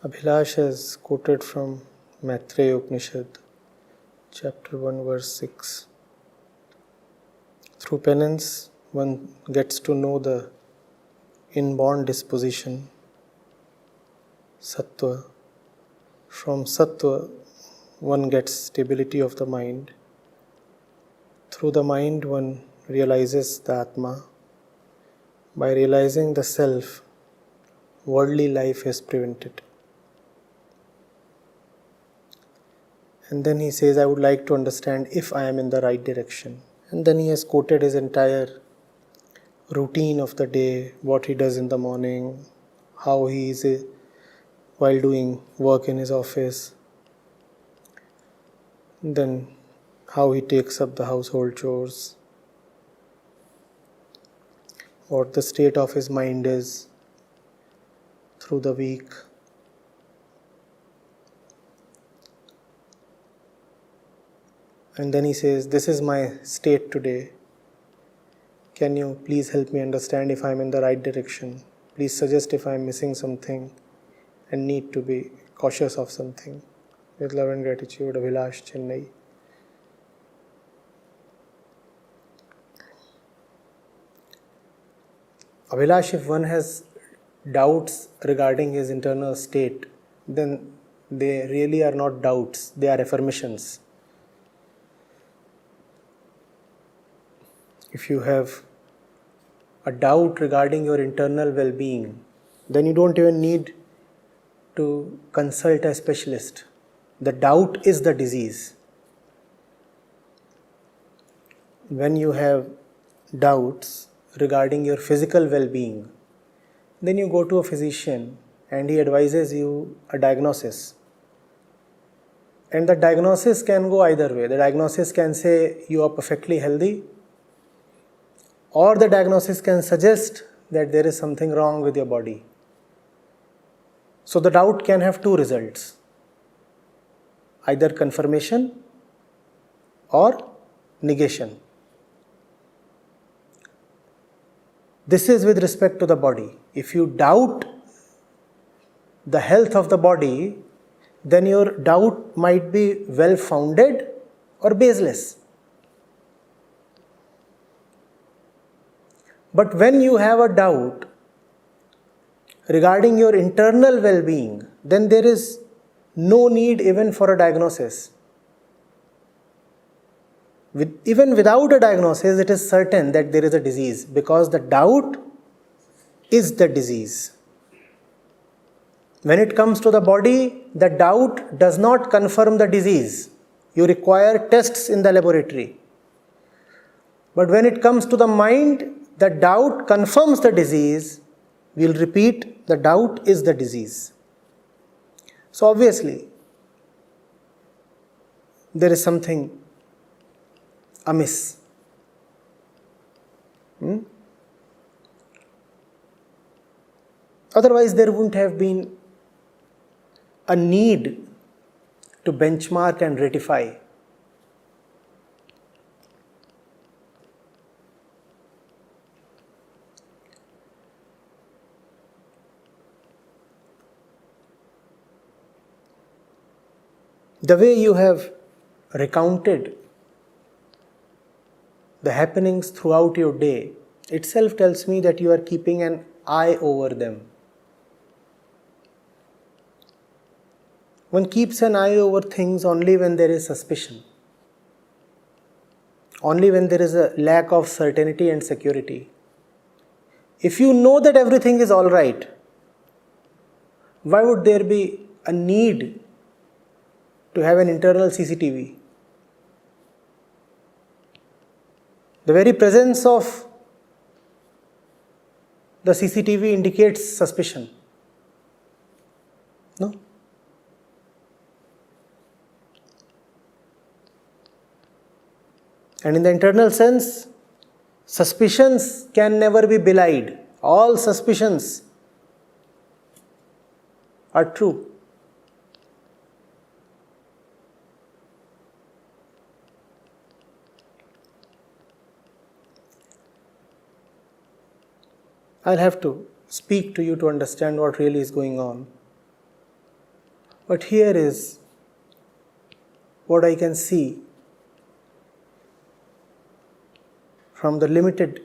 Abhilash is quoted from Maitreya Upanishad, chapter 1, verse 6. Through penance, one gets to know the inborn disposition, Sattva. From Sattva, one gets stability of the mind. Through the mind, one realizes the Atman. By realizing the self, worldly life is prevented. And then he says, I would like to understand if I am in the right direction. And then he has quoted his entire routine of the day, what he does in the morning, how he is while doing work in his office, then how he takes up the household chores, what the state of his mind is through the week. And then he says, this is my state today. Can you please help me understand if I am in the right direction? Please suggest if I am missing something and need to be cautious of something. With love and gratitude, Abhilash, Chennai. Abhilash, if one has doubts regarding his internal state, then they really are not doubts, they are affirmations. If you have a doubt regarding your internal well-being, then you don't even need to consult a specialist. The doubt is the disease. When you have doubts regarding your physical well-being, then you go to a physician and he advises you a diagnosis. And the diagnosis can go either way. The diagnosis can say you are perfectly healthy, or the diagnosis can suggest that there is something wrong with your body. So the doubt can have two results, either confirmation or negation. This is with respect to the body. If you doubt the health of the body, then your doubt might be well-founded or baseless. But when you have a doubt regarding your internal well-being, then there is no need even for a diagnosis. Even without a diagnosis, it is certain that there is a disease, because the doubt is the disease. When it comes to the body, the doubt does not confirm the disease. You require tests in the laboratory. But when it comes to the mind, the doubt confirms the disease. We'll repeat, the doubt is the disease. So obviously, there is something amiss. Otherwise, there wouldn't have been a need to benchmark and ratify. The way you have recounted the happenings throughout your day itself tells me that you are keeping an eye over them. One keeps an eye over things only when there is suspicion, only when there is a lack of certainty and security. If you know that everything is all right, why would there be a need to have an internal CCTV? The very presence of the CCTV indicates suspicion. No? And in the internal sense, suspicions can never be belied. All suspicions are true. I'll have to speak to you to understand what really is going on. But here is what I can see from the limited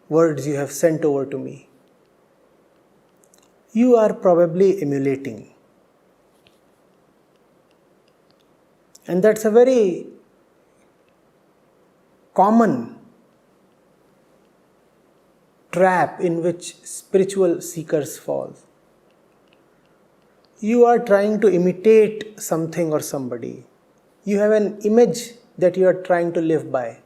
words you have sent over to me. You are probably emulating. And that's a very common trap in which spiritual seekers fall. You are trying to imitate something or somebody. You have an image that you are trying to live by.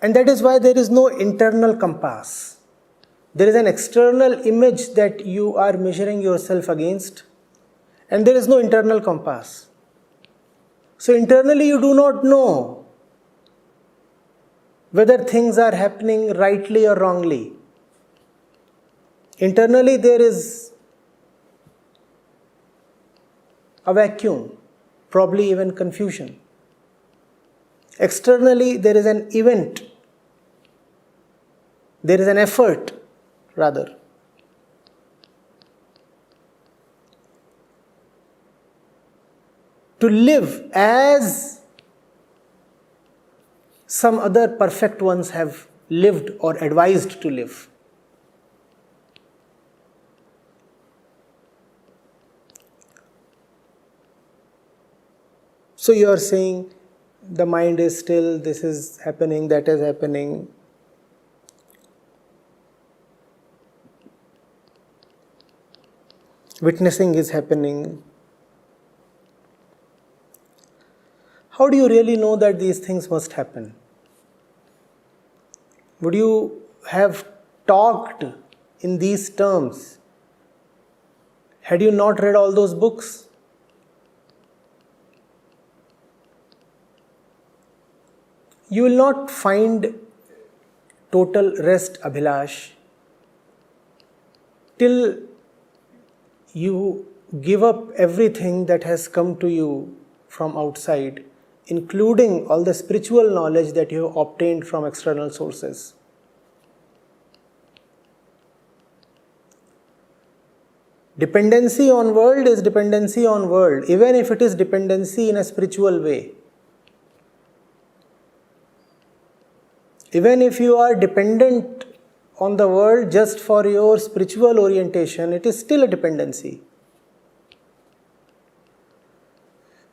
And that is why there is no internal compass. There is an external image that you are measuring yourself against, and there is no internal compass. So internally you do not know whether things are happening rightly or wrongly. Internally there is a vacuum, probably even confusion. Externally there is an event, there is an effort rather. To live as some other perfect ones have lived or advised to live. So you are saying the mind is still, this is happening, that is happening. Witnessing is happening. How do you really know that these things must happen? Would you have talked in these terms had you not read all those books? You will not find total rest, Abhilash, till you give up everything that has come to you from outside, including all the spiritual knowledge that you have obtained from external sources. Dependency on world is dependency on world, even if it is dependency in a spiritual way. Even if you are dependent on the world just for your spiritual orientation, it is still a dependency.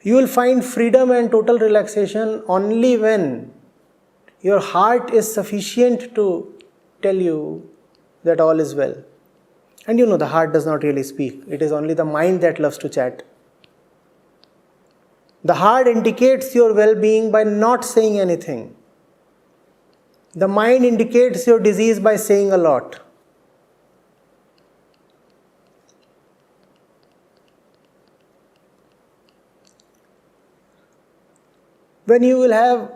You will find freedom and total relaxation only when your heart is sufficient to tell you that all is well. And you know the heart does not really speak. It is only the mind that loves to chat. The heart indicates your well-being by not saying anything. The mind indicates your disease by saying a lot. When you will have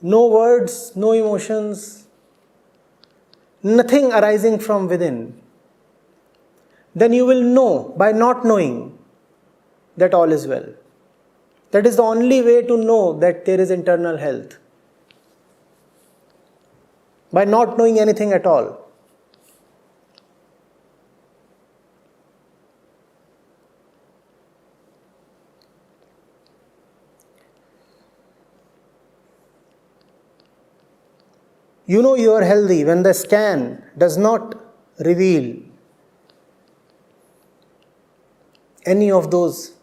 no words, no emotions, nothing arising from within, then you will know by not knowing that all is well. That is the only way to know that there is internal health. By not knowing anything at all. You know you are healthy when the scan does not reveal any of those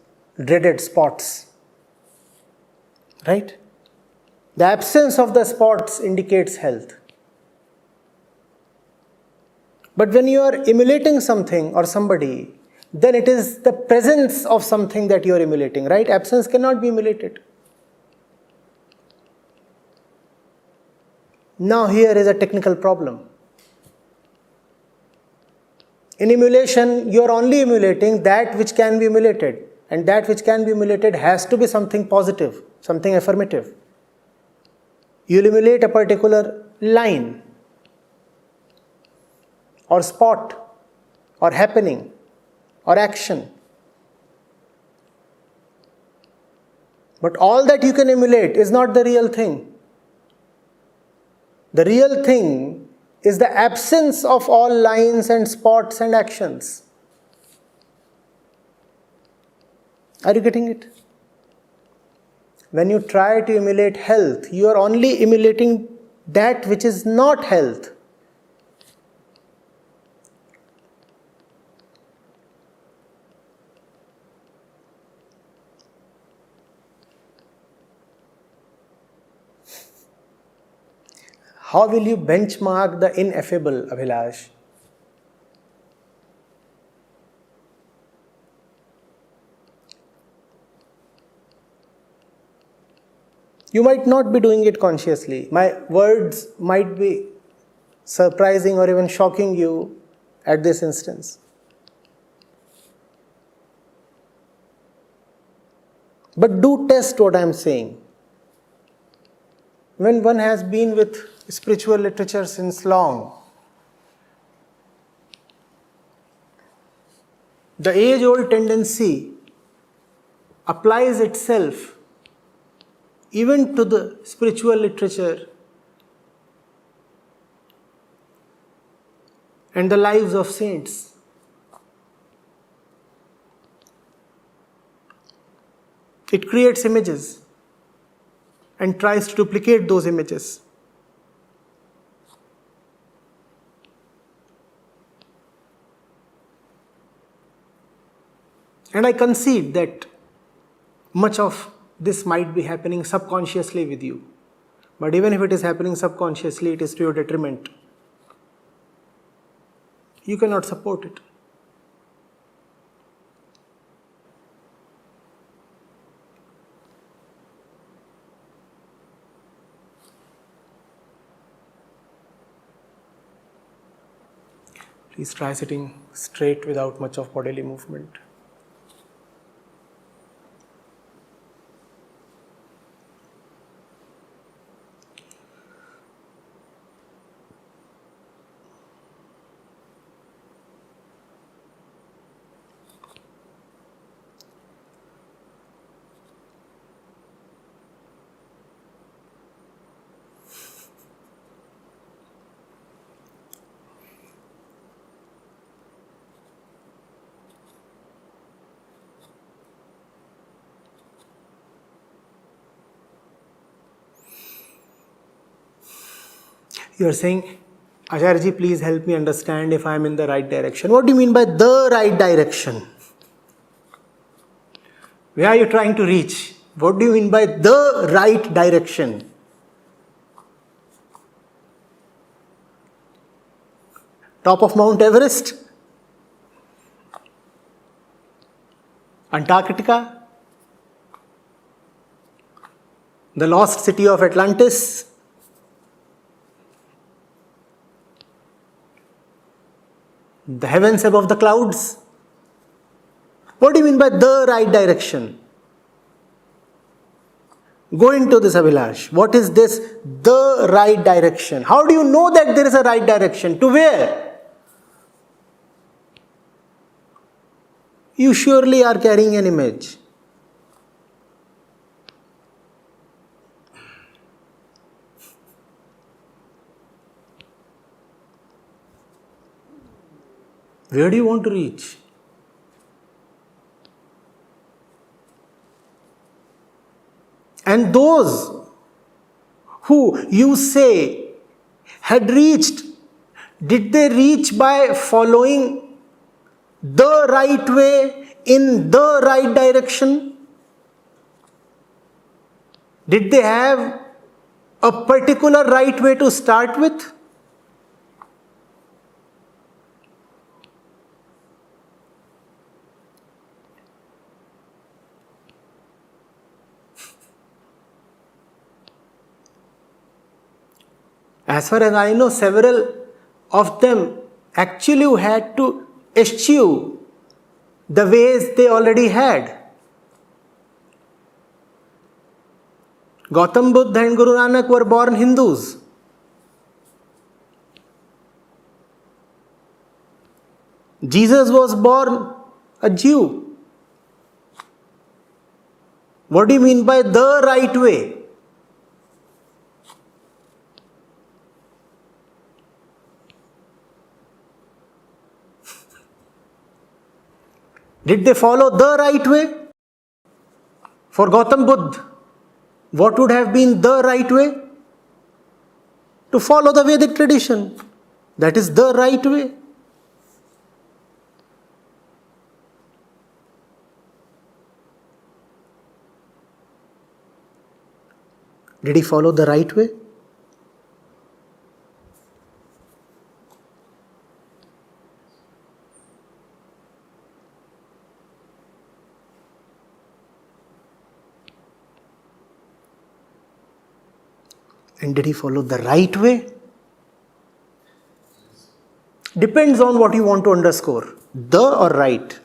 dreaded spots. Right? The absence of the spots indicates health. But when you are emulating something or somebody, then it is the presence of something that you are emulating, right? Absence cannot be emulated. Now here is a technical problem. In emulation, you are only emulating that which can be emulated. And that which can be emulated has to be something positive, something affirmative. You will emulate a particular line, or spot, or happening, or action. But all that you can emulate is not the real thing. The real thing is the absence of all lines and spots and actions. Are you getting it? When you try to emulate health, you are only emulating that which is not health. How will you benchmark the ineffable, Abhilash? You might not be doing it consciously. My words might be surprising or even shocking you at this instance. But do test what I am saying. When one has been with spiritual literature since long, the age-old tendency applies itself even to the spiritual literature and the lives of saints. It creates images and tries to duplicate those images. And I concede that much of this might be happening subconsciously with you. But even if it is happening subconsciously, it is to your detriment. You cannot support it. Please try sitting straight without much of bodily movement. You are saying, Acharya ji, please help me understand if I am in the right direction. What do you mean by the right direction? Where are you trying to reach? What do you mean by the right direction? Top of Mount Everest? Antarctica? The lost city of Atlantis? The heavens above the clouds? What do you mean by the right direction? Go into this, Abhilash. What is this, the right direction? How do you know that there is a right direction? To where? You surely are carrying an image. Where do you want to reach? And those who you say had reached, did they reach by following the right way in the right direction? Did they have a particular right way to start with? As far as I know, several of them actually had to eschew the ways they already had. Gautam Buddha and Guru Nanak were born Hindus. Jesus was born a Jew. What do you mean by the right way? Did they follow the right way? For Gautam Buddha, what would have been the right way? To follow the Vedic tradition. That is the right way. Did he follow the right way? And did he follow the right way? Depends on what you want to underscore. The or right.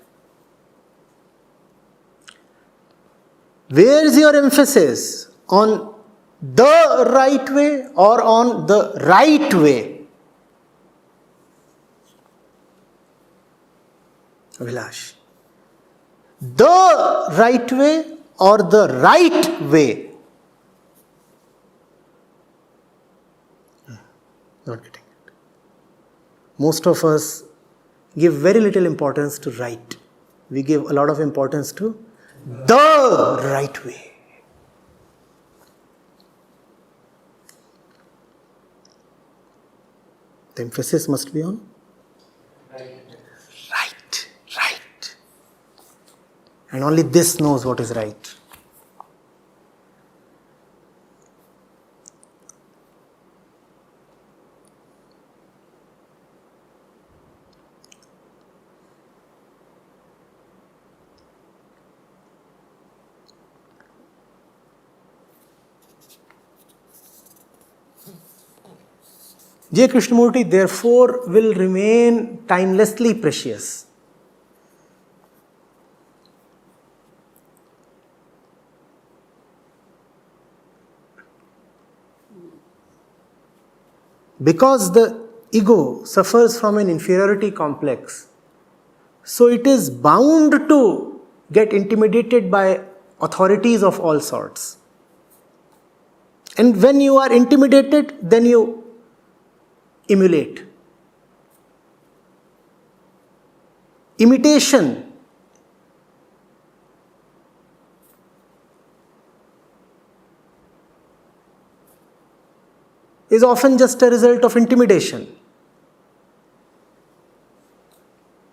Where is your emphasis? On the right way or on the right way? Vilash. The right way or the right way? Not getting it. Most of us give very little importance to right. We give a lot of importance to the right way. The emphasis must be on right. And only this knows what is right. J. Krishnamurti therefore will remain timelessly precious. Because the ego suffers from an inferiority complex, so it is bound to get intimidated by authorities of all sorts. And when you are intimidated, then you emulate. Imitation is often just a result of intimidation.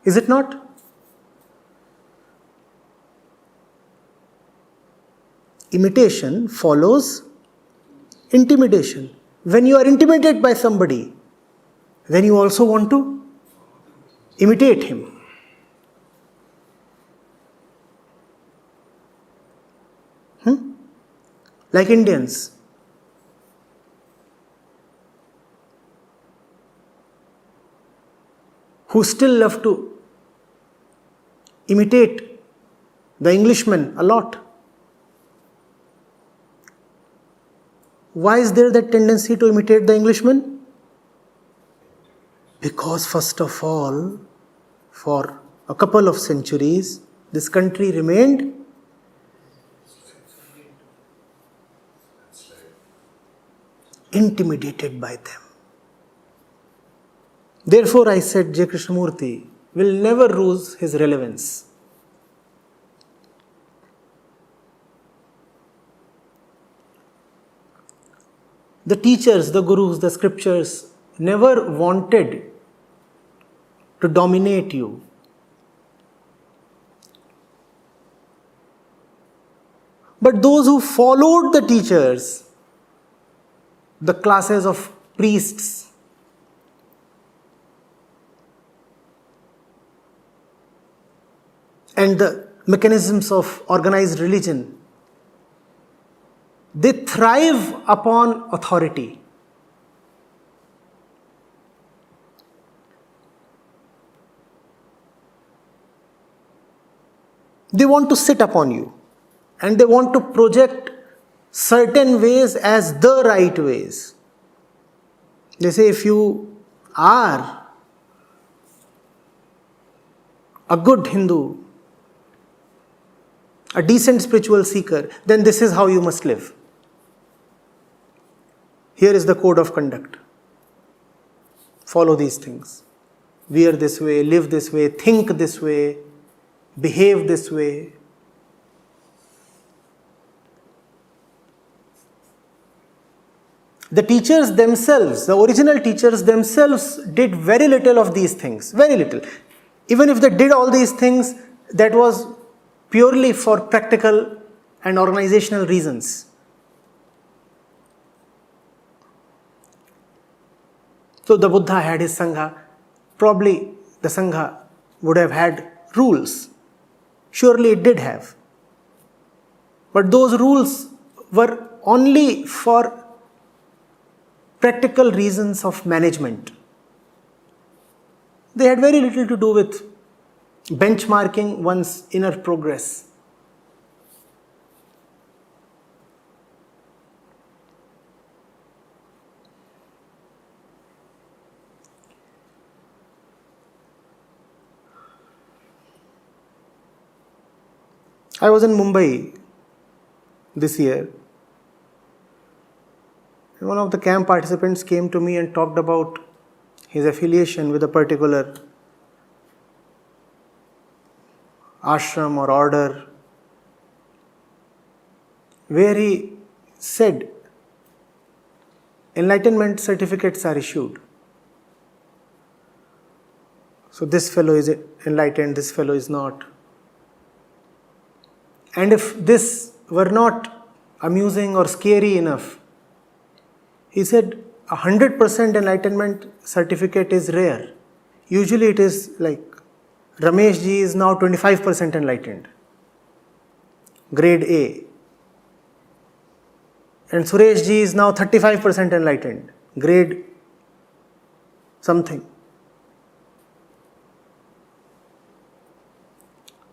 Is it not? Imitation follows intimidation. When you are intimidated by somebody, then you also want to imitate him. Like Indians. Who still love to imitate the Englishman a lot. Why is there that tendency to imitate the Englishman? Because first of all, for a couple of centuries, this country remained intimidated by them. Therefore, I said J. Krishnamurti will never lose his relevance. The teachers, the gurus, the scriptures never wanted to dominate you. But those who followed the teachers, the classes of priests, and the mechanisms of organized religion, they thrive upon authority. They want to sit upon you and they want to project certain ways as the right ways. They say if you are a good Hindu, a decent spiritual seeker, then this is how you must live. Here is the code of conduct. Follow these things. Wear this way, live this way, think this way, behave this way. The teachers themselves, the original teachers themselves did very little of these things, very little. Even if they did all these things, that was purely for practical and organizational reasons. So the Buddha had his Sangha. Probably the Sangha would have had rules. Surely it did have. But those rules were only for practical reasons of management. They had very little to do with benchmarking one's inner progress. I was in Mumbai this year. One of the camp participants came to me and talked about his affiliation with a particular ashram or order, where he said enlightenment certificates are issued. So this fellow is enlightened, this fellow is not. And if this were not amusing or scary enough, he said 100% enlightenment certificate is rare. Usually it is like Ramesh ji is now 25% enlightened, grade A. And Suresh ji is now 35% enlightened, grade something.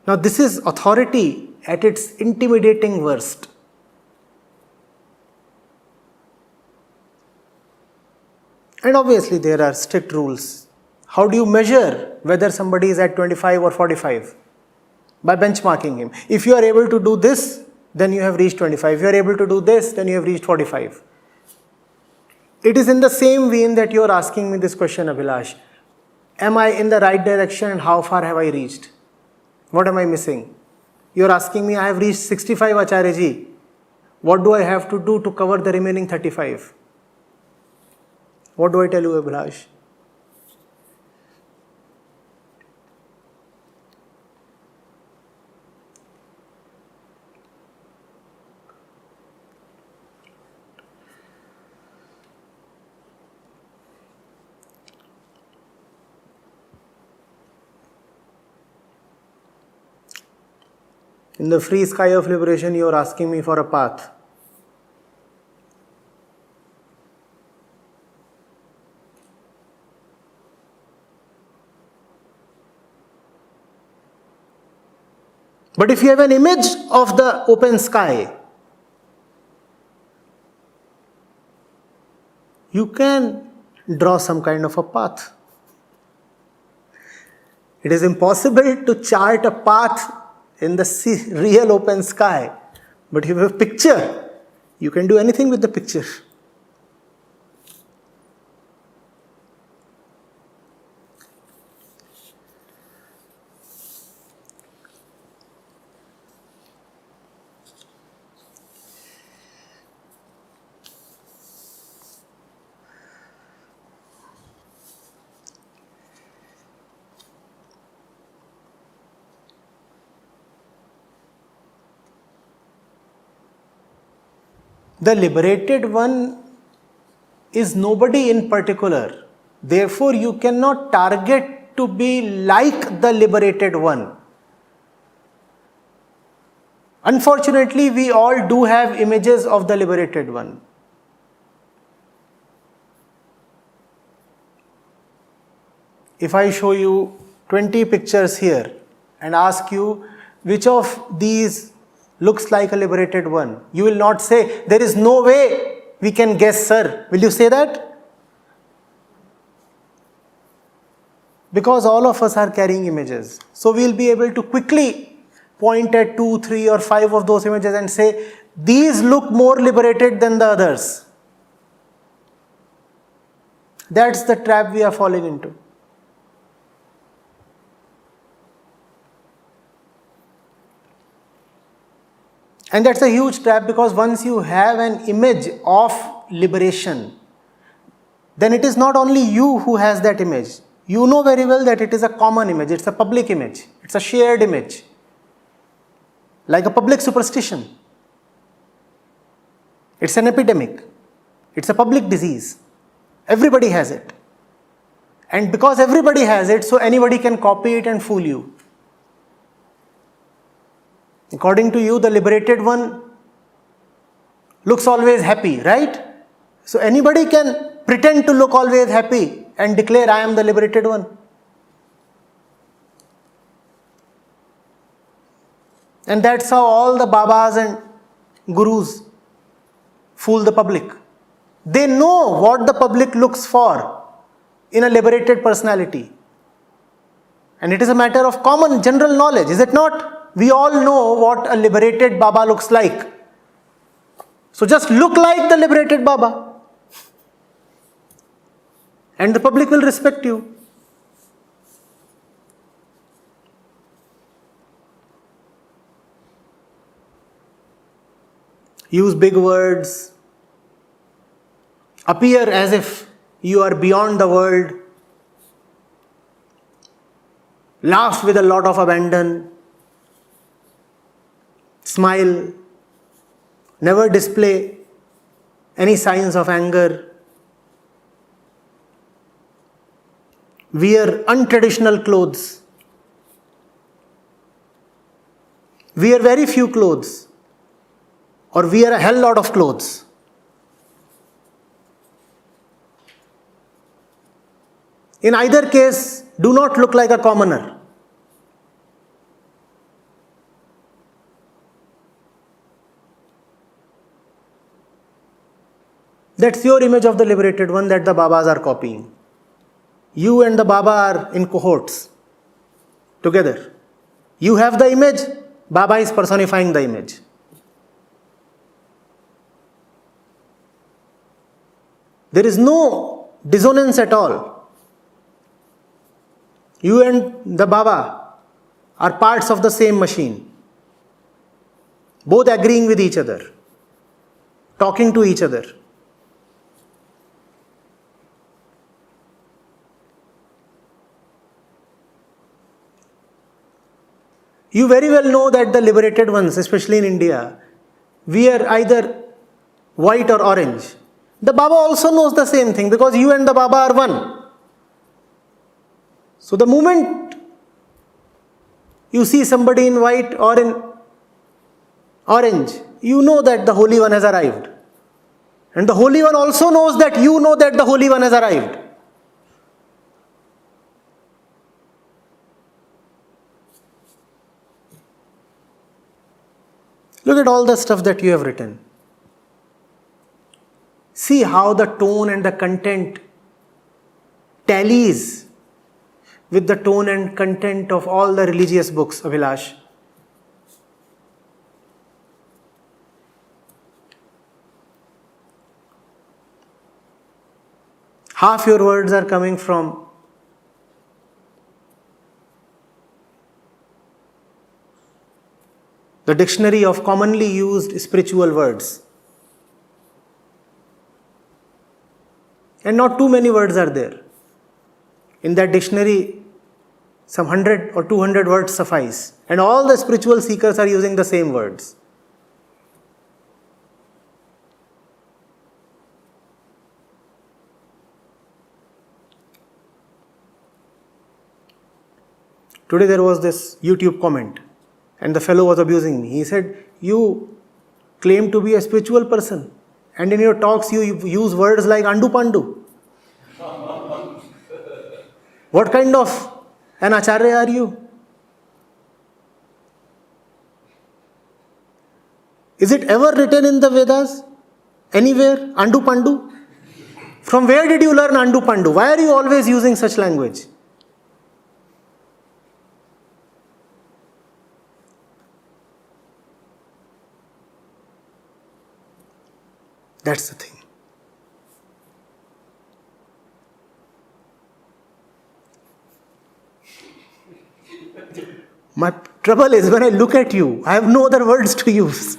Now this is authority at its intimidating worst. And obviously there are strict rules. How do you measure whether somebody is at 25 or 45? By benchmarking him. If you are able to do this, then you have reached 25. If you are able to do this, then you have reached 45. It is in the same vein that you are asking me this question, Abhilash. Am I in the right direction and how far have I reached? What am I missing? You are asking me, I have reached 65 Acharya ji. What do I have to do to cover the remaining 35? What do I tell you, Abhilash? In the free sky of liberation, you are asking me for a path. But if you have an image of the open sky, you can draw some kind of a path. It is impossible to chart a path in the real open sky. But if you have a picture, you can do anything with the picture. The liberated one is nobody in particular. Therefore, you cannot target to be like the liberated one. Unfortunately, we all do have images of the liberated one. If I show you 20 pictures here and ask you which of these looks like a liberated one, you will not say, there is no way we can guess, sir. Will you say that? Because all of us are carrying images. So we will be able to quickly point at 2, 3 or 5 of those images and say, these look more liberated than the others. That's the trap we are falling into. And that's a huge trap, because once you have an image of liberation, then it is not only you who has that image. You know very well that it is a common image, it's a public image, it's a shared image, like a public superstition. It's an epidemic, it's a public disease. Everybody has it. And because everybody has it, so anybody can copy it and fool you. According to you, the liberated one looks always happy, right? So anybody can pretend to look always happy and declare, I am the liberated one. And that's how all the Babas and Gurus fool the public. They know what the public looks for in a liberated personality. And it is a matter of common general knowledge, is it not? We all know what a liberated Baba looks like. So just look like the liberated Baba, and the public will respect you. Use big words, appear as if you are beyond the world, laugh with a lot of abandon, smile, never display any signs of anger, wear untraditional clothes, wear very few clothes, or wear a hell lot of clothes. In either case, do not look like a commoner. That's your image of the liberated one that the Babas are copying. You and the Baba are in cohorts together. You have the image, Baba is personifying the image. There is no dissonance at all. You and the Baba are parts of the same machine, both agreeing with each other, talking to each other. You very well know that the liberated ones, especially in India, wear either white or orange. The Baba also knows the same thing, because you and the Baba are one. So the moment you see somebody in white or in orange, you know that the Holy One has arrived. And the Holy One also knows that you know that the Holy One has arrived. Look at all the stuff that you have written. See how the tone and the content tallies with the tone and content of all the religious books, Abhilash. Half your words are coming from the dictionary of commonly used spiritual words. And not too many words are there. In that dictionary, some 100 or 200 words suffice. And all the spiritual seekers are using the same words. Today there was this YouTube comment, and the fellow was abusing me. He said, you claim to be a spiritual person, and in your talks you use words like andu pandu. What kind of an Acharya are you? Is it ever written in the Vedas? Anywhere? Andu pandu? From where did you learn andu pandu? Why are you always using such language? That's the thing. My trouble is when I look at you, I have no other words to use.